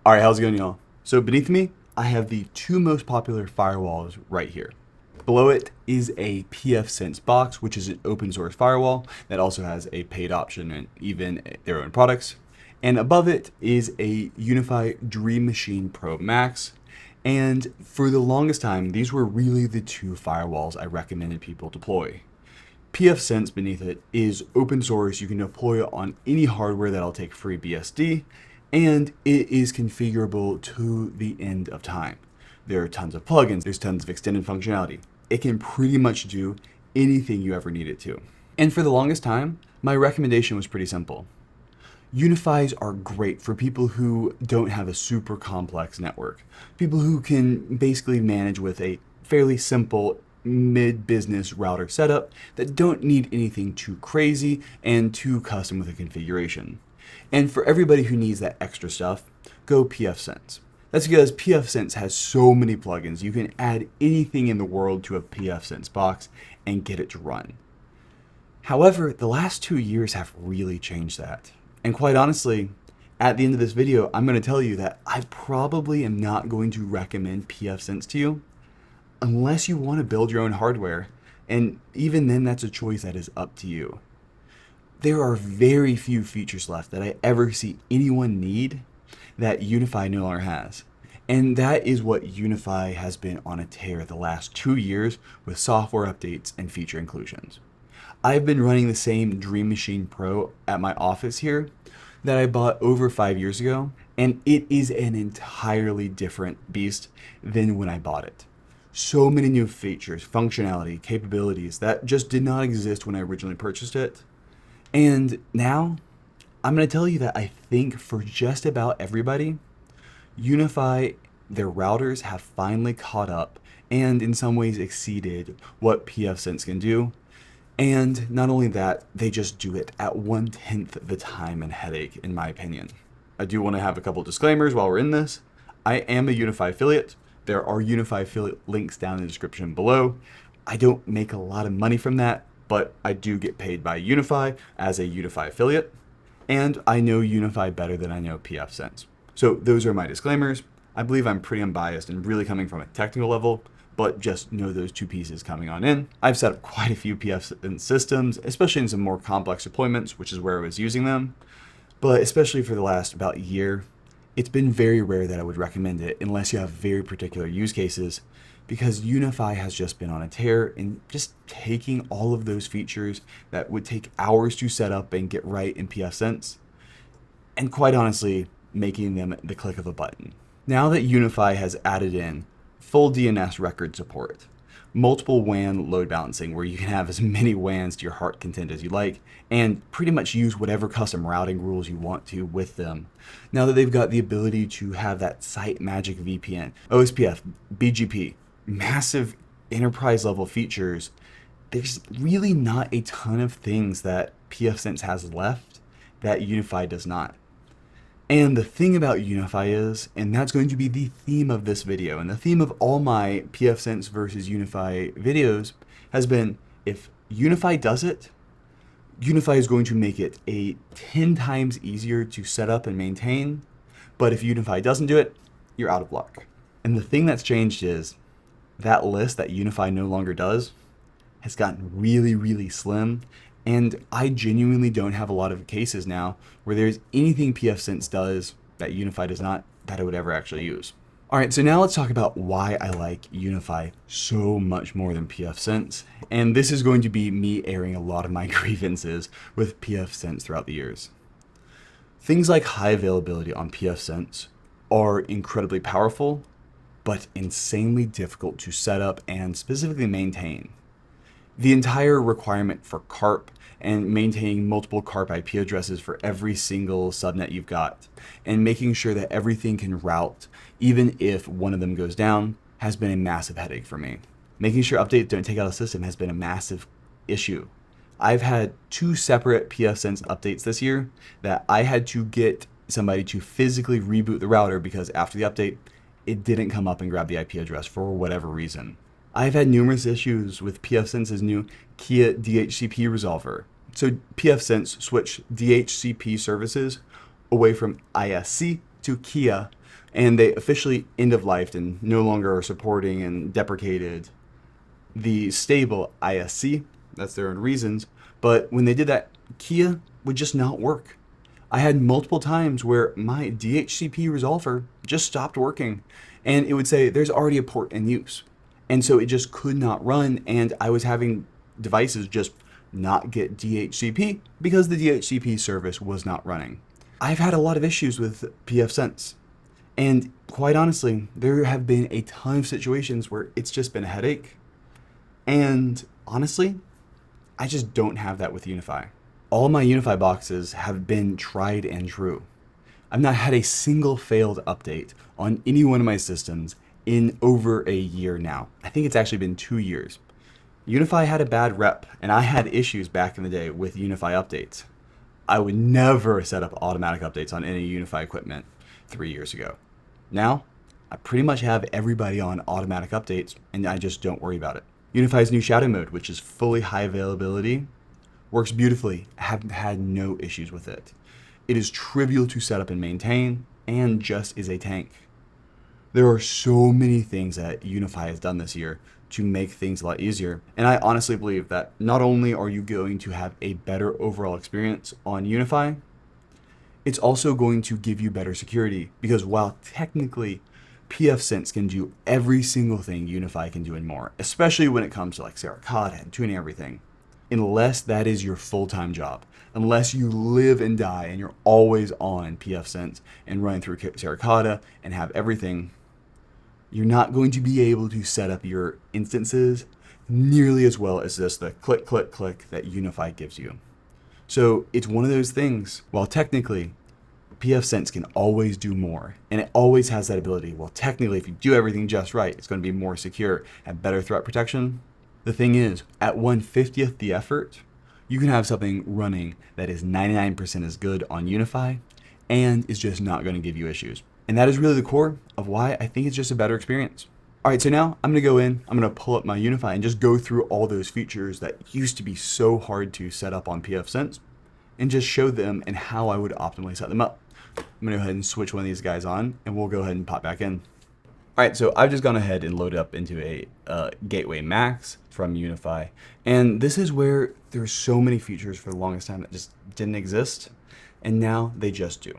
All right, how's it going, y'all? So beneath me, I have the two most popular firewalls right here. Below it is a pfSense box, which is an open source firewall that also has a paid option and even their own products. And above it is a UniFi Dream Machine Pro Max. And for the longest time, these were really the two firewalls I recommended people deploy. pfSense beneath it is open source. You can deploy it on any hardware that'll take free BSD, and it is configurable to the end of time. There are tons of plugins, there's tons of extended functionality. It can pretty much do anything you ever need it to. And for the longest time, my recommendation was pretty simple. UniFis are great for people who don't have a super complex network, people who can basically manage with a fairly simple mid-business router setup that don't need anything too crazy and too custom with a configuration. And for everybody who needs that extra stuff, go pfSense. That's because pfSense has so many plugins. You can add anything in the world to a pfSense box and get it to run. However, the last 2 years have really changed that. And quite honestly, at the end of this video, I'm going to tell you that I probably am not going to recommend pfSense to you unless you want to build your own hardware. And even then, that's a choice that is up to you. There are very few features left that I ever see anyone need that UniFi no longer has. And that is what UniFi has been on a tear the last 2 years with software updates and feature inclusions. I've been running the same Dream Machine Pro at my office here that I bought over 5 years ago, and it is an entirely different beast than when I bought it. So many new features, functionality, capabilities that just did not exist when I originally purchased it. And now, I'm going to tell you that I think for just about everybody, UniFi, their routers have finally caught up and in some ways exceeded what pfSense can do. And not only that, they just do it at 1/10 the time and headache, in my opinion. I do want to have a couple disclaimers while we're in this. I am a UniFi affiliate. There are UniFi affiliate links down in the description below. I don't make a lot of money from that, but I do get paid by UniFi as a UniFi affiliate. And I know UniFi better than I know pfSense. So those are my disclaimers. I believe I'm pretty unbiased and really coming from a technical level, but just know those two pieces coming on in. I've set up quite a few pfSense systems, especially in some more complex deployments, which is where I was using them. But especially for the last about year, it's been very rare that I would recommend it unless you have very particular use cases, because UniFi has just been on a tear and just taking all of those features that would take hours to set up and get right in pfSense, and quite honestly, making them the click of a button. Now that UniFi has added in full DNS record support, multiple WAN load balancing where you can have as many WANs to your heart content as you like, and pretty much use whatever custom routing rules you want to with them. Now that they've got the ability to have that site magic VPN, OSPF, BGP, massive enterprise level features, there's really not a ton of things that pfSense has left that UniFi does not. And the thing about UniFi is, and that's going to be the theme of this video, and the theme of all my pfSense versus UniFi videos has been, if UniFi does it, UniFi is going to make it 10 times easier to set up and maintain. But if UniFi doesn't do it, you're out of luck. And the thing that's changed is that list that UniFi no longer does has gotten really, really slim. And I genuinely don't have a lot of cases now where there's anything pfSense does that UniFi does not that I would ever actually use. All right, so now let's talk about why I like UniFi so much more than pfSense. And this is going to be me airing a lot of my grievances with pfSense throughout the years. Things like high availability on pfSense are incredibly powerful, but insanely difficult to set up and specifically maintain. The entire requirement for CARP and maintaining multiple CARP IP addresses for every single subnet you've got, and making sure that everything can route even if one of them goes down, has been a massive headache for me. Making sure updates don't take out a system has been a massive issue. I've had 2 separate pfSense updates this year that I had to get somebody to physically reboot the router because after the update, it didn't come up and grab the IP address for whatever reason. I've had numerous issues with pfSense's new Kia DHCP resolver. So pfSense switched DHCP services away from ISC to Kia And they officially end-of-lifed and no longer are supporting and deprecated the stable ISC. That's their own reasons. But when they did that, Kia would just not work. I had multiple times where my DHCP resolver just stopped working and it would say there's already a port in use. And so it just could not run, and I was having devices just not get DHCP because the DHCP service was not running. I've had a lot of issues with pfSense. And quite honestly, there have been a ton of situations where it's just been a headache. And honestly, I just don't have that with UniFi. All my UniFi boxes have been tried and true. I've not had a single failed update on any one of my systems in over a year now. I think it's actually been 2 years. UniFi had a bad rep, and I had issues back in the day with UniFi updates. I would never set up automatic updates on any UniFi equipment 3 years ago. Now, I pretty much have everybody on automatic updates, and I just don't worry about it. UniFi's new shadow mode, which is fully high availability, works beautifully. I haven't had no issues with it. It is trivial to set up and maintain, and just is a tank. There are so many things that UniFi has done this year to make things a lot easier. And I honestly believe that not only are you going to have a better overall experience on UniFi, it's also going to give you better security, because while technically pfSense can do every single thing UniFi can do and more, especially when it comes to like Cybersecurity and tuning everything, unless that is your full-time job, unless you live and die and you're always on pfSense and running through Cybersecurity and have everything, you're not going to be able to set up your instances nearly as well as just the click, click, click that UniFi gives you. So it's one of those things, while technically pfSense can always do more, and it always has that ability, well, technically if you do everything just right, it's going to be more secure and better threat protection. The thing is, at 1/50th the effort, you can have something running that is 99% as good on UniFi and is just not going to give you issues. And that is really the core of why I think it's just a better experience. All right, so now I'm going to go in, I'm going to pull up my UniFi and just go through all those features that used to be so hard to set up on pfSense and just show them and how I would optimally set them up. I'm going to go ahead and switch one of these guys on and we'll go ahead and pop back in. All right, so I've just gone ahead and loaded up into a Gateway Max from UniFi. And this is where there's so many features for the longest time that just didn't exist, and now they just do.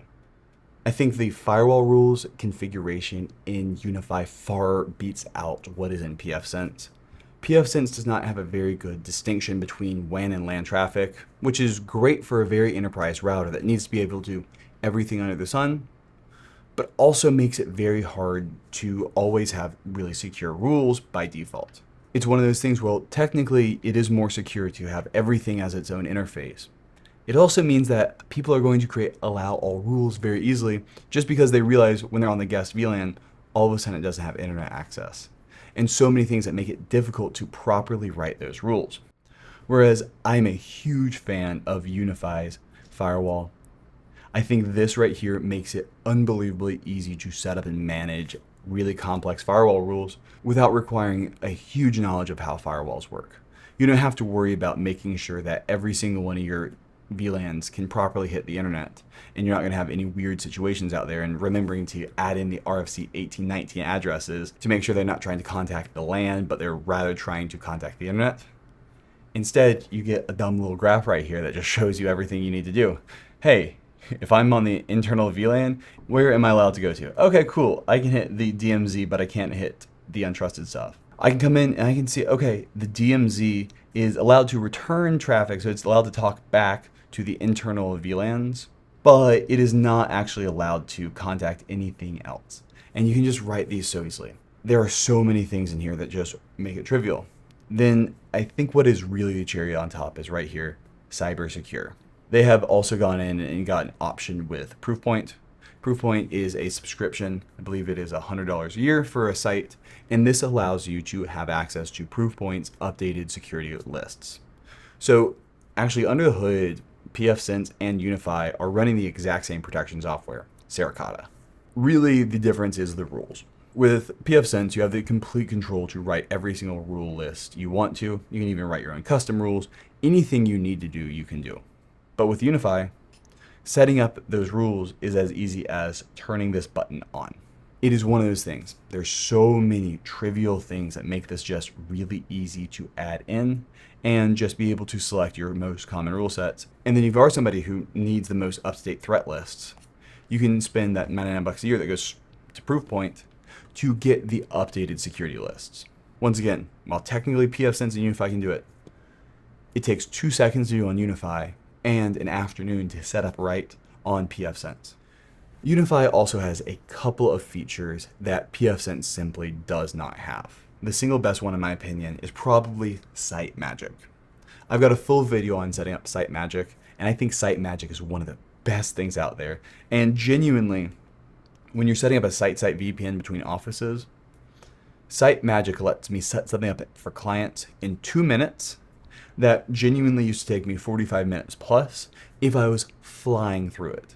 I think the firewall rules configuration in UniFi far beats out what is in pfSense. pfSense does not have a very good distinction between WAN and LAN traffic, which is great for a very enterprise router that needs to be able to do everything under the sun, but also makes it very hard to always have really secure rules by default. It's one of those things, well, technically it is more secure to have everything as its own interface. It also means that people are going to create allow all rules very easily just because they realize when they're on the guest VLAN, all of a sudden it doesn't have internet access. And so many things that make it difficult to properly write those rules. Whereas I'm a huge fan of UniFi's firewall. I think this right here makes it unbelievably easy to set up and manage really complex firewall rules without requiring a huge knowledge of how firewalls work. You don't have to worry about making sure that every single one of your VLANs can properly hit the internet, and you're not going to have any weird situations out there, and remembering to add in the RFC 1819 addresses to make sure they're not trying to contact the LAN, but they're rather trying to contact the internet. Instead, you get a dumb little graph right here that just shows you everything you need to do. Hey, if I'm on the internal VLAN, where am I allowed to go to? Okay, cool. I can hit the DMZ, but I can't hit the untrusted stuff. I can come in and I can see, okay, the DMZ is allowed to return traffic, so it's allowed to talk back to the internal VLANs, but it is not actually allowed to contact anything else. And you can just write these so easily. There are so many things in here that just make it trivial. Then I think what is really the cherry on top is right here, Cybersecurity. They have also gone in and got an option with Proofpoint. Proofpoint is a subscription. I believe it is $100 a year for a site, and this allows you to have access to Proofpoint's updated security lists. So actually under the hood, pfSense and UniFi are running the exact same protection software, Cybersecurity. Really, the difference is the rules. With pfSense, you have the complete control to write every single rule list you want to. You can even write your own custom rules. Anything you need to do, you can do. But with UniFi, setting up those rules is as easy as turning this button on. It is one of those things. There's so many trivial things that make this just really easy to add in and just be able to select your most common rule sets. And then if you are somebody who needs the most up-to-date threat lists, you can spend that $99 a year that goes to Proofpoint to get the updated security lists. Once again, while technically pfSense and UniFi can do it, it takes 2 seconds to do on UniFi and an afternoon to set up right on pfSense. UniFi also has a couple of features that pfSense simply does not have. The single best one in my opinion is probably Site Magic. I've got a full video on setting up Site Magic, and I think Site Magic is one of the best things out there. And genuinely, when you're setting up a site-site VPN between offices, Site Magic lets me set something up for clients in 2 minutes that genuinely used to take me 45 minutes plus if I was flying through it.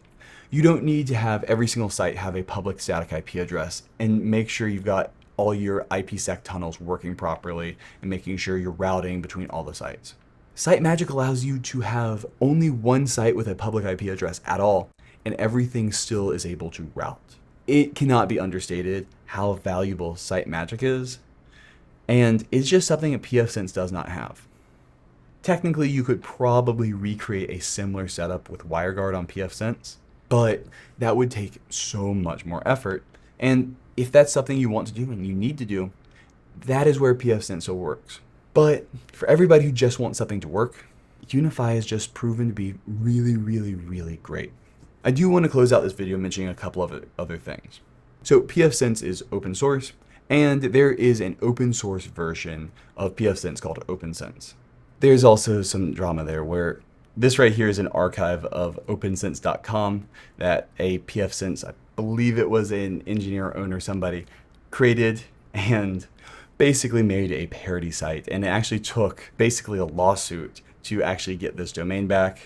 You don't need to have every single site have a public static IP address, and make sure you've got all your IPsec tunnels working properly and making sure you're routing between all the sites. Site Magic allows you to have only one site with a public IP address at all, and everything still is able to route. It cannot be understated how valuable Site Magic is, and it's just something that pfSense does not have. Technically, you could probably recreate a similar setup with WireGuard on pfSense, but that would take so much more effort. And if that's something you want to do and you need to do, that is where pfSense so works. But for everybody who just wants something to work, UniFi has just proven to be really, really, really great. I do want to close out this video mentioning a couple of other things. So pfSense is open source, and there is an open source version of pfSense called OpenSense. There's also some drama there where this right here is an archive of opensense.com that a pfSense, I believe it was an engineer, owner, somebody, created and basically made a parody site. And it actually took basically a lawsuit to actually get this domain back.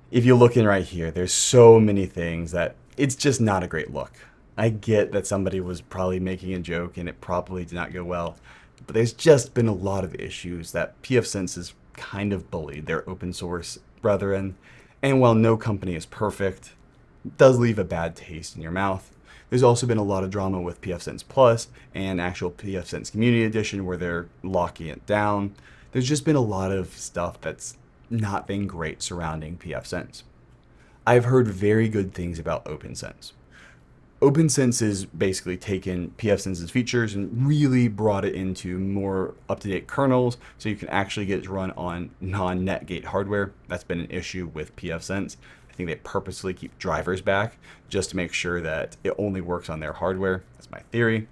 If you look in right here, there's so many things that it's just not a great look. I get that somebody was probably making a joke and it probably did not go well, but there's just been a lot of issues that pfSense has kind of bullied their open source brethren. And while no company is perfect, it does leave a bad taste in your mouth. There's also been a lot of drama with pfSense Plus and actual pfSense Community Edition where they're locking it down. There's just been a lot of stuff that's not been great surrounding pfSense. I've heard very good things about OpenSense. OpenSense has basically taken pfSense's features and really brought it into more up-to-date kernels so you can actually get it to run on non-NetGate hardware. That's been an issue with pfSense. I think they purposely keep drivers back just to make sure that it only works on their hardware. That's my theory.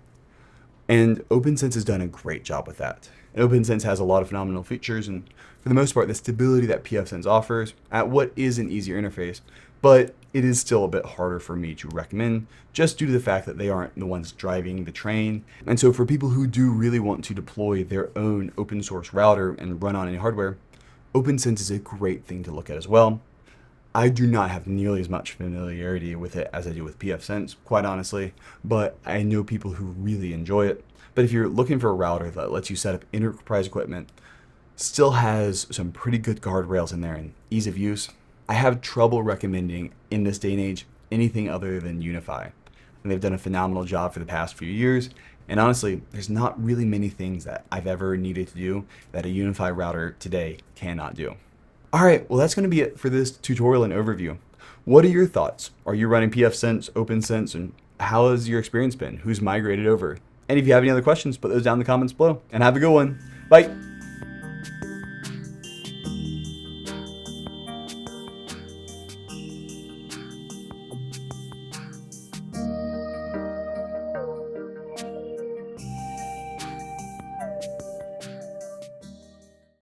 And OpenSense has done a great job with that. And OpenSense has a lot of phenomenal features, and for the most part, the stability that pfSense offers at what is an easier interface, but it is still a bit harder for me to recommend just due to the fact that they aren't the ones driving the train. And so for people who do really want to deploy their own open source router and run on any hardware, OpenSense is a great thing to look at as well. I do not have nearly as much familiarity with it as I do with pfSense, quite honestly, but I know people who really enjoy it. But if you're looking for a router that lets you set up enterprise equipment, still has some pretty good guardrails in there and ease of use, I have trouble recommending in this day and age anything other than UniFi. And they've done a phenomenal job for the past few years. And honestly, there's not really many things that I've ever needed to do that a UniFi router today cannot do. All right, well, that's going to be it for this tutorial and overview. What are your thoughts? Are you running pfSense, OpenSense, and how has your experience been? Who's migrated over? And if you have any other questions, put those down in the comments below. And have a good one. Bye.